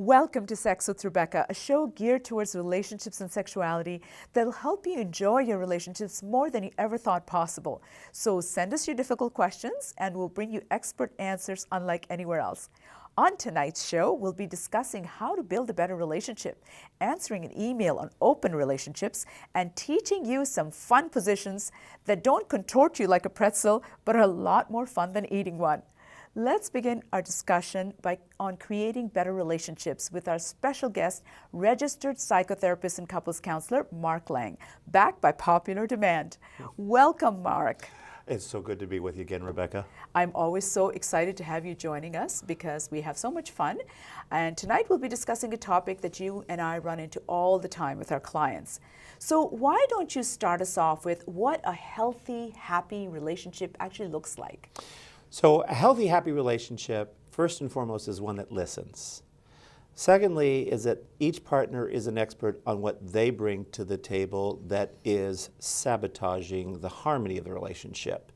Welcome to Sex with Rebecca, a show geared towards relationships and sexuality that'll help you enjoy your relationships more than you ever thought possible. So send us your difficult questions and we'll bring you expert answers unlike anywhere else. On tonight's show, we'll be discussing how to build a better relationship, answering an email on open relationships, and teaching you some fun positions that don't contort you like a pretzel, but are a lot more fun than eating one. Let's begin our discussion on creating better relationships with our special guest, registered psychotherapist and couples counselor, Mark Laing, back by popular demand. Welcome, Mark. It's so good to be with you again, Rebecca. I'm always so excited to have you joining us because we have so much fun. And tonight we'll be discussing a topic that you and I run into all the time with our clients. So why don't you start us off with what a healthy, happy relationship actually looks like? So a healthy, happy relationship, first and foremost, is one that listens. Secondly, is that each partner is an expert on what they bring to the table that is sabotaging the harmony of the relationship.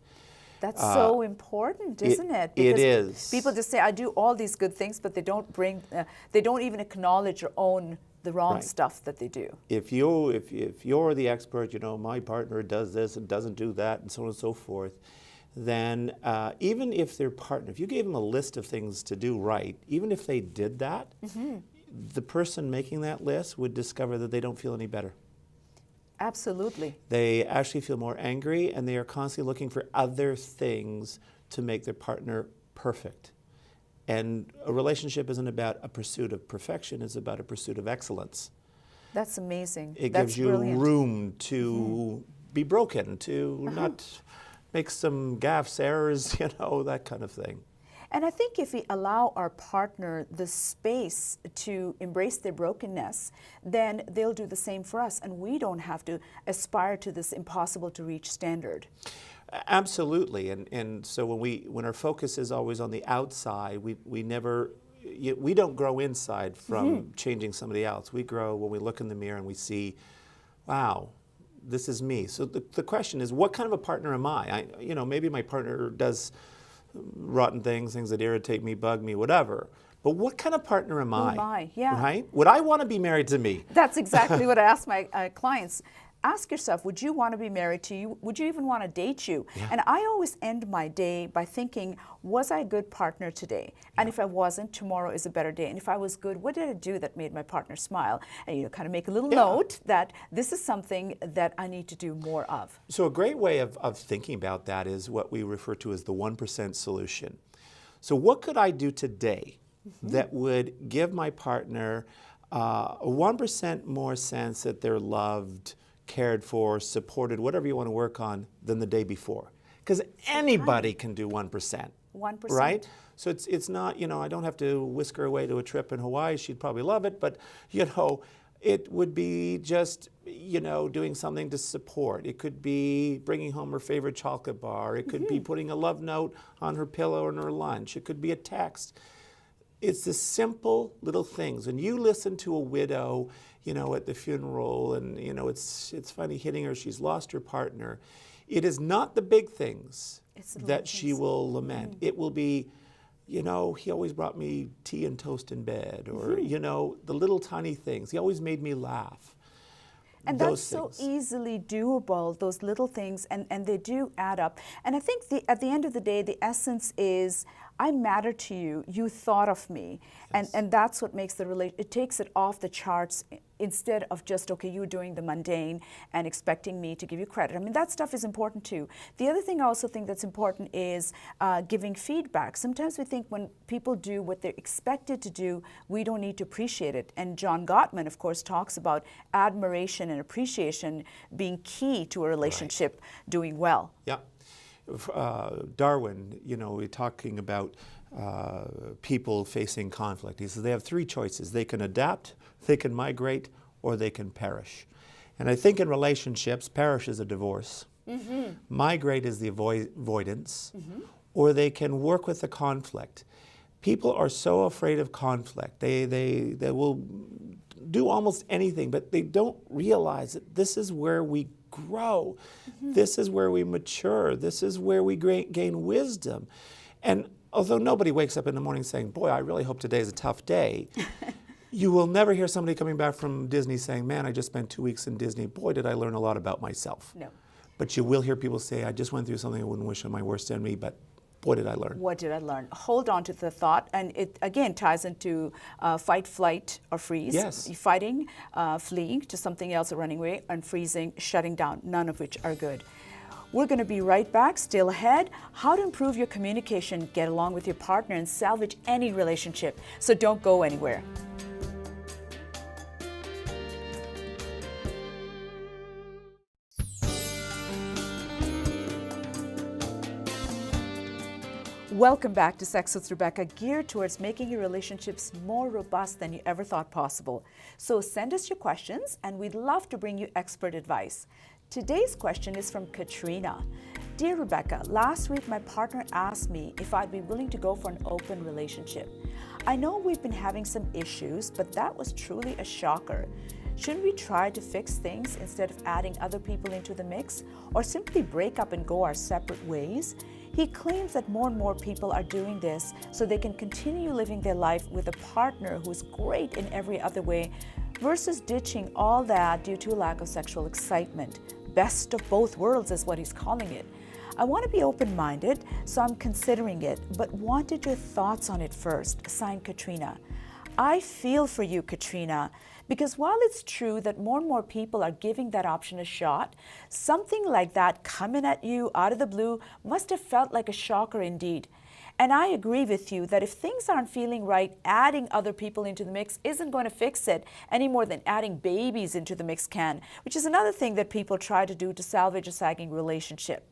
That's so important, isn't it? Because it is. People just say, I do all these good things, but they don't even acknowledge or own the wrong stuff that they do. If you're the expert, my partner does this and doesn't do that, and so on and so forth, then even if their partner, if you gave them a list of things to do right, even if they did that, the person making that list would discover that they don't feel any better. Absolutely. They actually feel more angry, and they are constantly looking for other things to make their partner perfect. And a relationship isn't about a pursuit of perfection, it's about a pursuit of excellence. That's amazing. It That's gives you brilliant. room to be broken, to not make some gaffes, errors, that kind of thing. And I think if we allow our partner the space to embrace their brokenness, then they'll do the same for us, and we don't have to aspire to this impossible to reach standard. Absolutely, and so when our focus is always on the outside, we don't grow inside from changing somebody else. We grow when we look in the mirror and we see, wow, this is me. So the question is, what kind of a partner am I? Maybe my partner does rotten things that irritate me, bug me, whatever. But what kind of partner am I? Who am I? Yeah. Right? Would I want to be married to me? That's exactly what I ask my clients. Ask yourself, would you want to be married to you? Would you even want to date you? Yeah. And I always end my day by thinking, was I a good partner today? And if I wasn't, tomorrow is a better day. And if I was good, what did I do that made my partner smile? And kind of make a little note that this is something that I need to do more of. So a great way of thinking about that is what we refer to as the 1% solution. So what could I do today that would give my partner a 1% more sense that they're loved, cared for, supported, whatever you want to work on, than the day before? Because anybody can do 1%. 1%. Right? So it's not, I don't have to whisk her away to a trip in Hawaii. She'd probably love it, but, it would be just, doing something to support. It could be bringing home her favorite chocolate bar. It could be putting a love note on her pillow and her lunch. It could be a text. It's the simple little things. When you listen to a widow, at the funeral, and it's funny hitting her, she's lost her partner. It is not the big things that she will lament. It will be, he always brought me tea and toast in bed, or the little tiny things. He always made me laugh. And that's so easily doable, those little things, and they do add up. And I think at the end of the day, the essence is, I matter to you, you thought of me. Yes. And that's what makes it takes it off the charts instead of just, okay, you're doing the mundane and expecting me to give you credit. I mean, that stuff is important too. The other thing I also think that's important is giving feedback. Sometimes we think when people do what they're expected to do, we don't need to appreciate it. And John Gottman, of course, talks about admiration and appreciation being key to a relationship doing well. Yeah. Darwin, we're talking about people facing conflict. He says they have three choices. They can adapt, they can migrate, or they can perish. And I think in relationships, perish is a divorce. Migrate is the avoidance, or they can work with the conflict. People are so afraid of conflict. They will do almost anything, but they don't realize that this is where we grow. This is where we mature. This is where we gain wisdom. And although nobody wakes up in the morning saying, boy, I really hope today's a tough day, You will never hear somebody coming back from Disney saying, man, I just spent 2 weeks in Disney. Boy, did I learn a lot about myself. No. But you will hear people say, I just went through something I wouldn't wish on my worst enemy, but boy, did I learn. What did I learn? Hold on to the thought, and it again ties into fight, flight, or freeze. Yes. Fighting, fleeing to something else or running away, and freezing, shutting down, none of which are good. We're going to be right back, still ahead. How to improve your communication, get along with your partner, and salvage any relationship. So don't go anywhere. Welcome back to Sex with Rebecca, geared towards making your relationships more robust than you ever thought possible. So send us your questions, and we'd love to bring you expert advice. Today's question is from Katrina. Dear Rebecca, last week my partner asked me if I'd be willing to go for an open relationship. I know we've been having some issues, but that was truly a shocker. Shouldn't we try to fix things instead of adding other people into the mix, or simply break up and go our separate ways? He claims that more and more people are doing this so they can continue living their life with a partner who's great in every other way versus ditching all that due to a lack of sexual excitement. Best of both worlds is what he's calling it. I want to be open-minded, so I'm considering it, but wanted your thoughts on it first. Signed, Katrina. I feel for you, Katrina, because while it's true that more and more people are giving that option a shot, something like that coming at you out of the blue must have felt like a shocker indeed. And I agree with you that if things aren't feeling right, adding other people into the mix isn't going to fix it any more than adding babies into the mix can, which is another thing that people try to do to salvage a sagging relationship.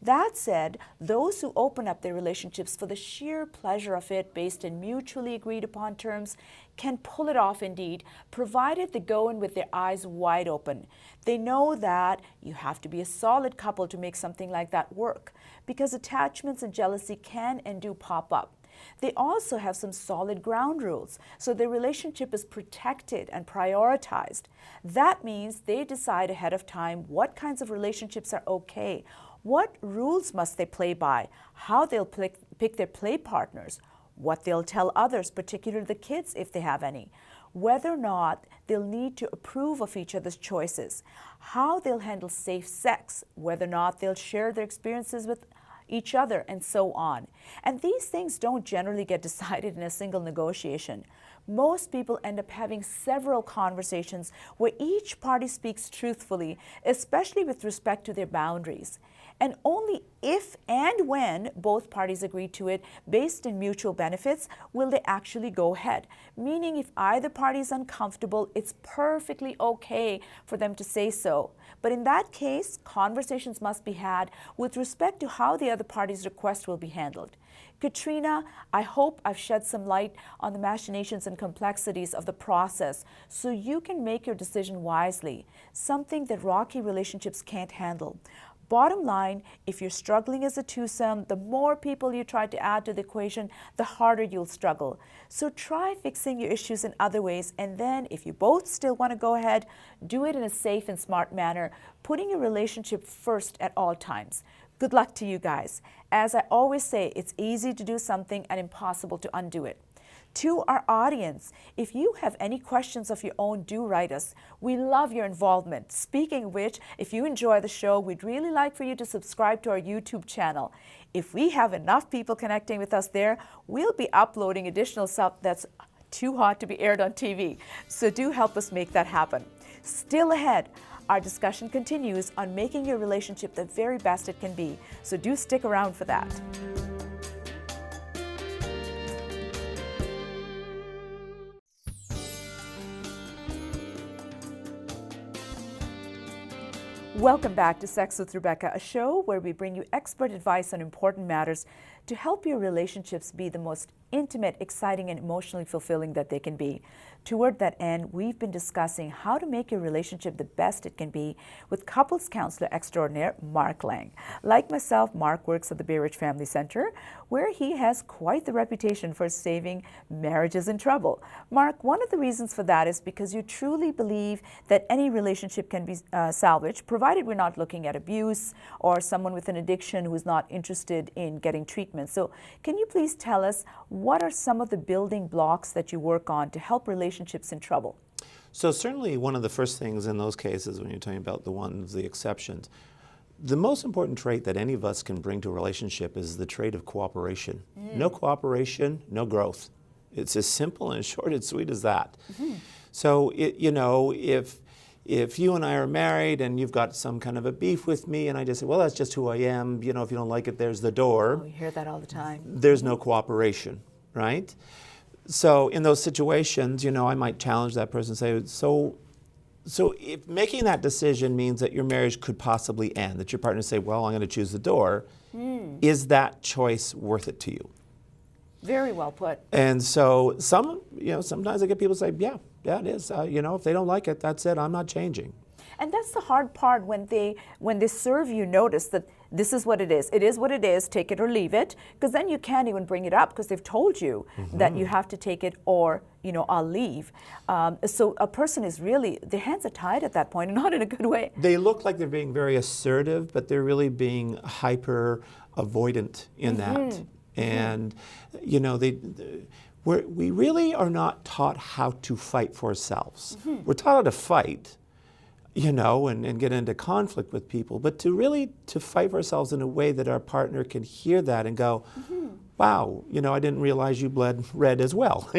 That said, those who open up their relationships for the sheer pleasure of it based in mutually agreed upon terms can pull it off indeed, provided they go in with their eyes wide open. They know that you have to be a solid couple to make something like that work, because attachments and jealousy can and do pop up. They also have some solid ground rules, so their relationship is protected and prioritized. That means they decide ahead of time what kinds of relationships are okay, what rules must they play by, how they'll pick their play partners, what they'll tell others, particularly the kids if they have any, whether or not they'll need to approve of each other's choices, how they'll handle safe sex, whether or not they'll share their experiences with each other, and so on. And these things don't generally get decided in a single negotiation. Most people end up having several conversations where each party speaks truthfully, especially with respect to their boundaries. And only if and when both parties agree to it based in mutual benefits will they actually go ahead. Meaning if either party is uncomfortable, it's perfectly okay for them to say so. But in that case, conversations must be had with respect to how the other party's request will be handled. Katrina, I hope I've shed some light on the machinations and complexities of the process so you can make your decision wisely, something that rocky relationships can't handle. Bottom line, if you're struggling as a twosome, the more people you try to add to the equation, the harder you'll struggle. So try fixing your issues in other ways, and then if you both still want to go ahead, do it in a safe and smart manner, putting your relationship first at all times. Good luck to you guys. As I always say, it's easy to do something and impossible to undo it. To our audience, if you have any questions of your own, do write us. We love your involvement. Speaking of which, if you enjoy the show, we'd really like for you to subscribe to our YouTube channel. If we have enough people connecting with us there, we'll be uploading additional stuff that's too hot to be aired on TV. So do help us make that happen. Still ahead, our discussion continues on making your relationship the very best it can be. So do stick around for that. Welcome back to Sex with Rebecca, a show where we bring you expert advice on important matters to help your relationships be the most intimate, exciting, and emotionally fulfilling that they can be. Toward that end, we've been discussing how to make your relationship the best it can be with couples counselor extraordinaire Mark Laing. Like myself, Mark works at the Bay Ridge Family Center, where he has quite the reputation for saving marriages in trouble. Mark, one of the reasons for that is because you truly believe that any relationship can be salvaged, provided we're not looking at abuse or someone with an addiction who's not interested in getting treatment treatment. So can you please tell us what are some of the building blocks that you work on to help relationships in trouble? So certainly one of the first things in those cases, when you're talking about the exceptions, the most important trait that any of us can bring to a relationship is the trait of cooperation. No cooperation, no growth. It's as simple and short and sweet as that. So, if you and I are married and you've got some kind of a beef with me and I just say, well, that's just who I am, if you don't like it, there's the door. Oh, you hear that all the time. There's no cooperation, right? So in those situations, I might challenge that person and say, so if making that decision means that your marriage could possibly end, that your partner say, well, I'm going to choose the door, is that choice worth it to you? Very well put. And so sometimes I get people say, yeah, it is. If they don't like it, that's it. I'm not changing. And that's the hard part when they serve you notice that this is what it is. It is what it is. Take it or leave it. Because then you can't even bring it up because they've told you that you have to take it or, I'll leave. So a person is really, their hands are tied at that point, and not in a good way. They look like they're being very assertive, but they're really being hyper avoidant in that. And, we really are not taught how to fight for ourselves. We're taught how to fight, and get into conflict with people, but to fight for ourselves in a way that our partner can hear that and go, wow, I didn't realize you bled red as well,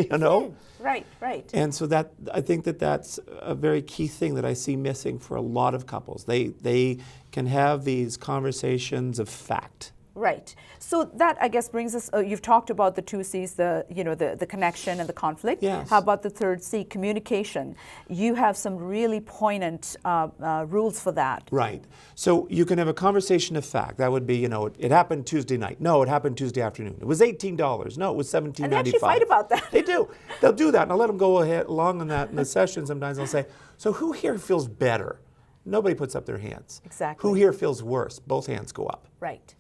Right. And so I think that's a very key thing that I see missing for a lot of couples. They can have these conversations of fact. Right. So that, I guess, brings us, you've talked about the two C's, the connection and the conflict. Yes. How about the third C, communication? You have some really poignant rules for that. Right. So you can have a conversation of fact. That would be, it happened Tuesday night. No, it happened Tuesday afternoon. It was $18. No, it was $17.95. And they actually fight about that. They do. They'll do that. And I'll let them go along on that in the session. Sometimes I'll say, so who here feels better? Nobody puts up their hands. Exactly. Who here feels worse? Both hands go up. Right.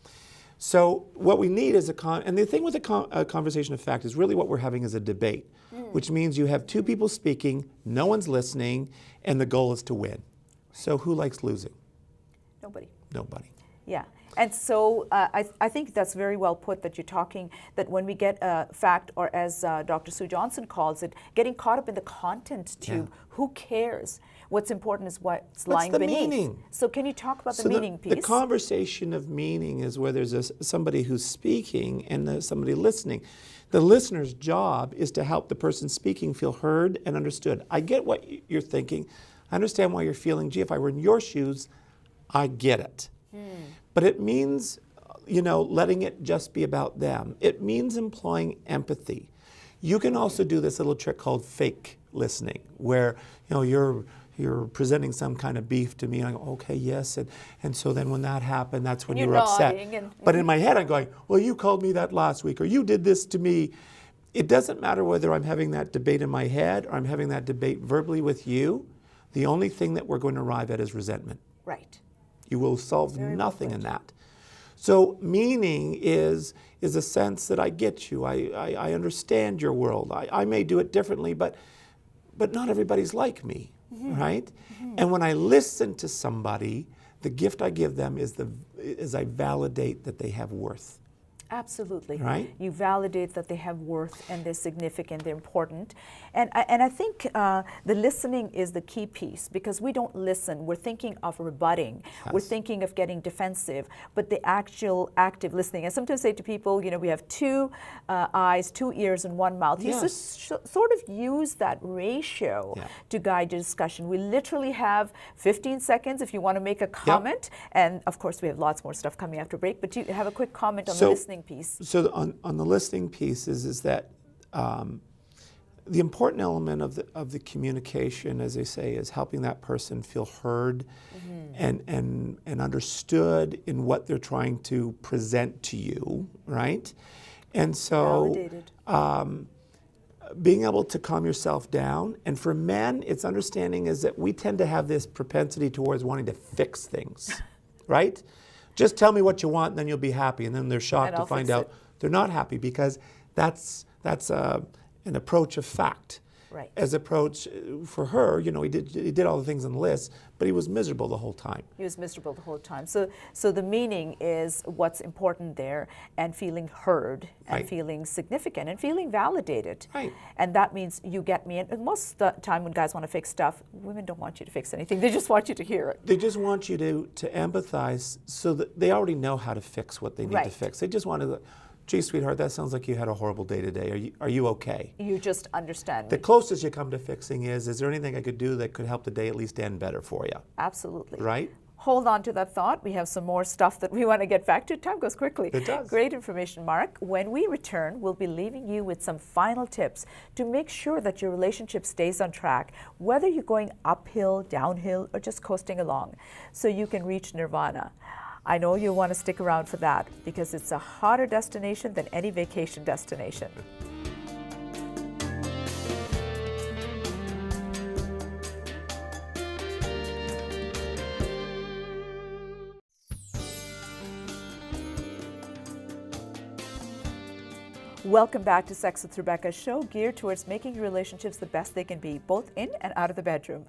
So what we need is and the thing with a conversation of fact is really what we're having is a debate, which means you have two people speaking, no one's listening, and the goal is to win. So who likes losing? Nobody. Nobody. Yeah. And so I think that's very well put, that you're talking that when we get a fact, or as Dr. Sue Johnson calls it, getting caught up in the content tube, who cares? What's important is what's lying the beneath. Meaning? So can you talk about the meaning piece? The conversation of meaning is where there's somebody who's speaking and there's somebody listening. The listener's job is to help the person speaking feel heard and understood. I get what you're thinking. I understand why you're feeling. Gee, if I were in your shoes, I get it. But it means, letting it just be about them. It means employing empathy. You can also do this little trick called fake listening, where, you're presenting some kind of beef to me, and I go, okay, yes, and so then when that happened, that's when you were upset. But in my head, I'm going, well, you called me that last week, or you did this to me. It doesn't matter whether I'm having that debate in my head or I'm having that debate verbally with you. The only thing that we're going to arrive at is resentment. Right. You will solve nothing in that. So meaning is a sense that I get you. I understand your world. I may do it differently, but not everybody's like me, right? And when I listen to somebody, the gift I give them is I validate that they have worth. Absolutely. Right? You validate that they have worth and they're significant, they're important. And I think the listening is the key piece, because we don't listen. We're thinking of rebutting. Yes. We're thinking of getting defensive. But the actual active listening, I sometimes say to people, we have two eyes, two ears, and one mouth. You just sort of use that ratio to guide your discussion. We literally have 15 seconds if you want to make a comment. And of course, we have lots more stuff coming after break. But you have a quick comment on the listening piece. So on the listening piece is that the important element of the communication, as they say, is helping that person feel heard and understood in what they're trying to present to you, right? And so being able to calm yourself down. And for men, it's understanding is that we tend to have this propensity towards wanting to fix things, right? Just tell me what you want, and then you'll be happy. And then they're shocked to find out they're not happy, because that's an approach of fact. Right. As approach for her, you know, he did all the things on the list, but he was miserable the whole time. He was miserable the whole time. So the meaning is what's important there, and feeling heard, and Right. feeling significant, and feeling validated. Right. And that means you get me. And most of the time when guys want to fix stuff, women don't want you to fix anything. They just want you to hear it. They just want you to empathize so that they already know how to fix what they need to Right. fix. They just want to, gee, sweetheart, that sounds like you had a horrible day today. Are you okay? You just understand The me. closest you come to fixing is there anything I could do that could help the day at least end better for you? Absolutely. Right? Hold on to that thought. We have some more stuff that we want to get back to. Time goes quickly. It does. Great information, Mark. When we return, we'll be leaving you with some final tips to make sure that your relationship stays on track, whether you're going uphill, downhill, or just coasting along, so you can reach nirvana. I know you'll want to stick around for that because it's a hotter destination than any vacation destination. Welcome back to Sex with Rebecca, a show geared towards making your relationships the best they can be, both in and out of the bedroom.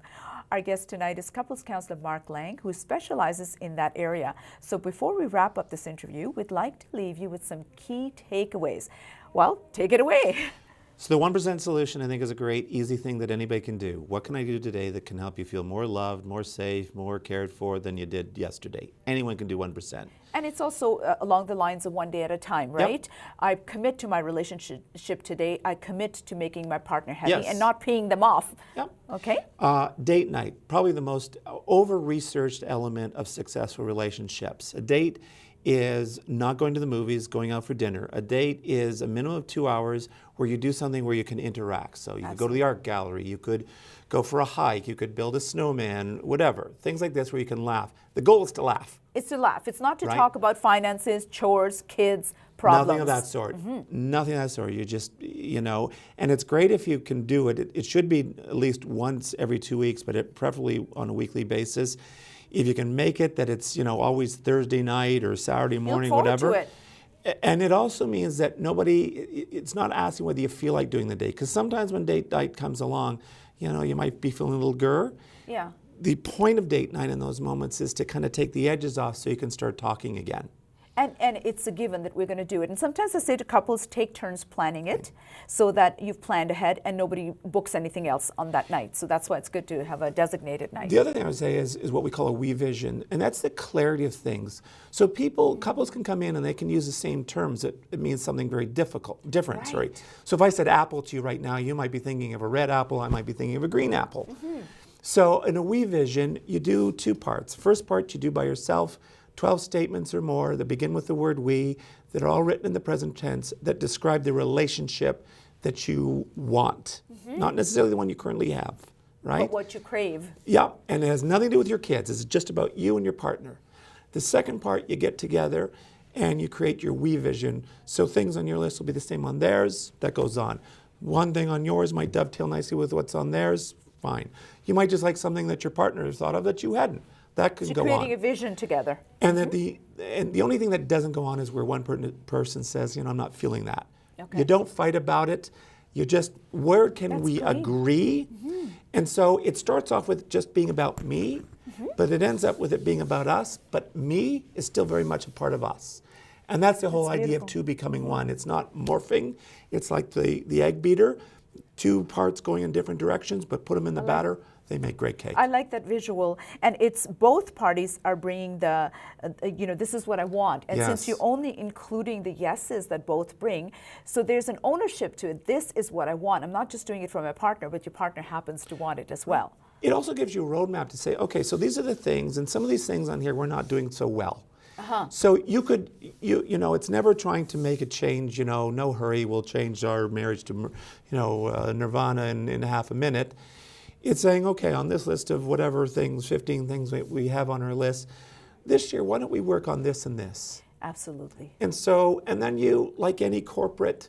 Our guest tonight is couples counselor Mark Laing, who specializes in that area. So before we wrap up this interview, we'd like to leave you with some key takeaways. Well, take it away. So the 1% solution, I think, is a great, easy thing that anybody can do. What can I do today that can help you feel more loved, more safe, more cared for than you did yesterday? Anyone can do 1%. And it's also along the lines of one day at a time, right? Yep. I commit to my relationship today. I commit to making my partner happy Yes. and not peeing them off. Yep. Okay? Date night, probably the most over-researched element of successful relationships. A date is not going to the movies, going out for dinner. A date is a minimum of 2 hours where you do something where you can interact. So you could go to the art gallery, you could go for a hike, you could build a snowman, whatever. Things like this where you can laugh. The goal is to laugh. It's to laugh. It's not to Right. talk about finances, chores, kids, problems. Nothing of that sort. Nothing of that sort. You just, you know, and it's great if you can do it. It should be at least once every 2 weeks, but preferably on a weekly basis. If you can make it that it's, you know, always Thursday night or Saturday morning, forward whatever. to it. And it also means that it's not asking whether you feel like doing the date. Because sometimes when date night comes along, you know, you might be feeling a little grr. Yeah. The point of date night in those moments is to kind of take the edges off so you can start talking again. And it's a given that we're going to do it. And sometimes I say to couples, take turns planning it so that you've planned ahead and nobody books anything else on that night. So that's why it's good to have a designated night. The other thing I would say is what we call a we vision, and that's the clarity of things. So couples can come in and they can use the same terms. It means something very different. Sorry. Right. So if I said apple to you right now, you might be thinking of a red apple, I might be thinking of a green apple. So in a we vision, you do two parts. First part you do by yourself, 12 statements or more that begin with the word we, that are all written in the present tense, that describe the relationship that you want. Not necessarily the one you currently have, right? But what you crave. Yeah, and it has nothing to do with your kids. It's just about you and your partner. The second part, you get together and you create your we vision. So things on your list will be the same on theirs. That goes on. One thing on yours might dovetail nicely with what's on theirs. Fine. You might just like something that your partner has thought of that you hadn't. That could So go on. creating a vision together. And that the only thing that doesn't go on is where one person says, you know, I'm not feeling that. Okay. You don't fight about it. You just, where can That's we great. agree? And so it starts off with just being about me, but it ends up with it being about us. But me is still very much a part of us. And that's the whole That's idea beautiful. of two becoming one. It's not morphing. It's like the egg beater. Two parts going in different directions, but put them in the batter, they make great cake. I like that visual, and it's both parties are bringing the, this is what I want. And since Yes. you're only including the yeses that both bring, so there's an ownership to it. This is what I want. I'm not just doing it for my partner, but your partner happens to want it as well. It also gives you a roadmap to say, okay, so these are the things, and some of these things on here we're not doing so well. So you could, it's never trying to make a change, no hurry, we'll change our marriage to, nirvana in half a minute. It's saying, okay, on this list of whatever things, 15 things we have on our list, this year, why don't we work on this and this? Absolutely. And so, and then you, like any corporate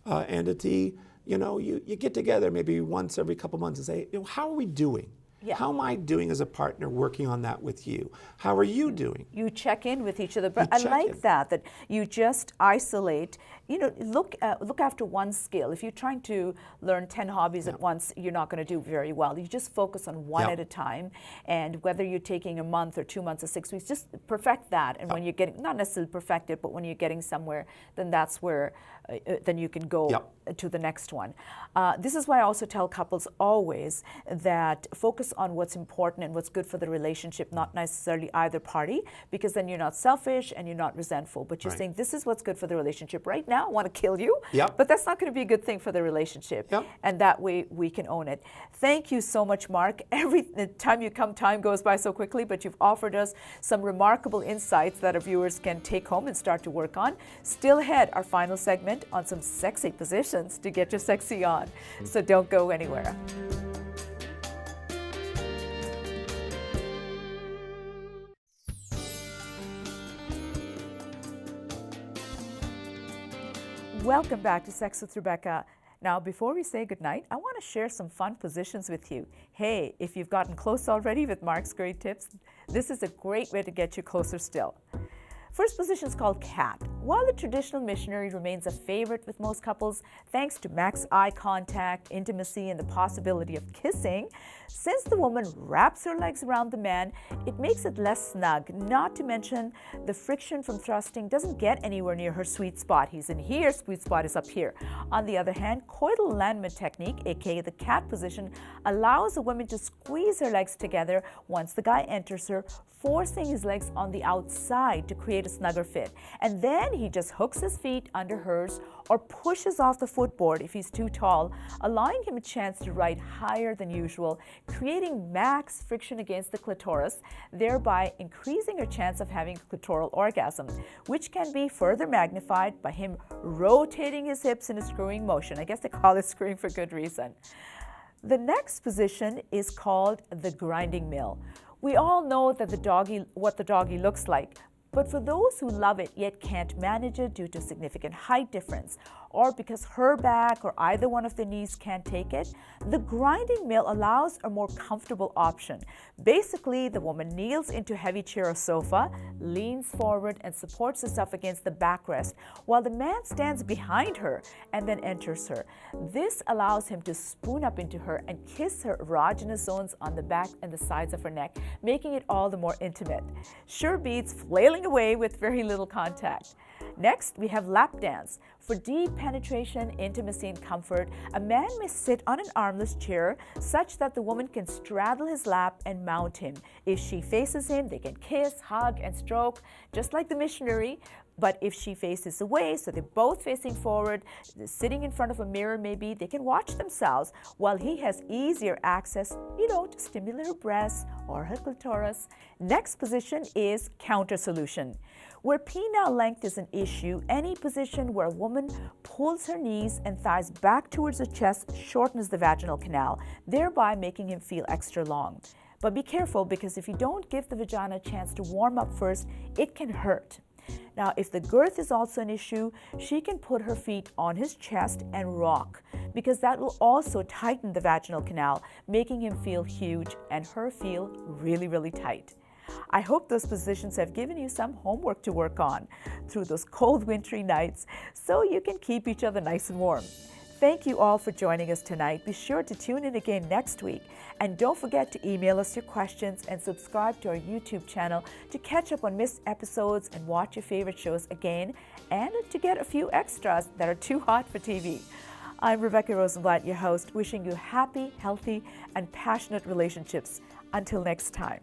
entity, you get together maybe once every couple months and say, how are we doing? Yeah. How am I doing as a partner working on that with you? How are you doing? You check in with each other, but I check like in. that you just isolate. Look after one skill. If you're trying to learn 10 hobbies at once, you're not going to do very well. You just focus on one at a time, and whether you're taking a month or 2 months or 6 weeks, just perfect that. And when you're getting, not necessarily perfect it, but when you're getting somewhere, then that's where then you can go to the next one. This is why I also tell couples always that focus on what's important and what's good for the relationship, not necessarily either party, because then you're not selfish and you're not resentful, but you're saying this is what's good for the relationship. Right now I want to kill you, but that's not going to be a good thing for the relationship. And that way we can own it. Thank you so much, Mark. Every time you come, time goes by so quickly, but you've offered us some remarkable insights that our viewers can take home and start to work on. Still ahead, our final segment on some sexy positions to get your sexy on. So don't go anywhere. Welcome back to Sex with Rebecca. Now, before we say goodnight, I want to share some fun positions with you. Hey, if you've gotten close already with Mark's great tips, this is a great way to get you closer still. First position is called cat. While the traditional missionary remains a favorite with most couples, thanks to max eye contact, intimacy, and the possibility of kissing, since the woman wraps her legs around the man, it makes it less snug. Not to mention, the friction from thrusting doesn't get anywhere near her sweet spot. He's in here, sweet spot is up here. On the other hand, coital alignment technique, aka the cat position, allows a woman to squeeze her legs together once the guy enters her, forcing his legs on the outside to create a snugger fit. And then he just hooks his feet under hers or pushes off the footboard if he's too tall, allowing him a chance to ride higher than usual, creating max friction against the clitoris, thereby increasing her chance of having a clitoral orgasm, which can be further magnified by him rotating his hips in a screwing motion. I guess they call it screwing for good reason. The next position is called the grinding mill. We all know that what the doggy looks like, but for those who love it yet can't manage it due to significant height difference, or because her back or either one of the knees can't take it, the grinding mill allows a more comfortable option. Basically, the woman kneels into a heavy chair or sofa, leans forward and supports herself against the backrest, while the man stands behind her and then enters her. This allows him to spoon up into her and kiss her erogenous zones on the back and the sides of her neck, making it all the more intimate. Sure beats flailing away with very little contact. Next, we have lap dance. For deep penetration, intimacy, and comfort, a man may sit on an armless chair such that the woman can straddle his lap and mount him. If she faces him, they can kiss, hug, and stroke, just like the missionary. But if she faces away, so they're both facing forward, sitting in front of a mirror maybe, they can watch themselves while he has easier access, to stimulate her breasts or her clitoris. Next position is counter solution. Where penile length is an issue, any position where a woman pulls her knees and thighs back towards her chest shortens the vaginal canal, thereby making him feel extra long. But be careful, because if you don't give the vagina a chance to warm up first, it can hurt. Now, if the girth is also an issue, she can put her feet on his chest and rock, because that will also tighten the vaginal canal, making him feel huge and her feel really, really tight. I hope those positions have given you some homework to work on through those cold wintry nights so you can keep each other nice and warm. Thank you all for joining us tonight. Be sure to tune in again next week. And don't forget to email us your questions and subscribe to our YouTube channel to catch up on missed episodes and watch your favorite shows again, and to get a few extras that are too hot for TV. I'm Rebecca Rosenblat, your host, wishing you happy, healthy, and passionate relationships. Until next time.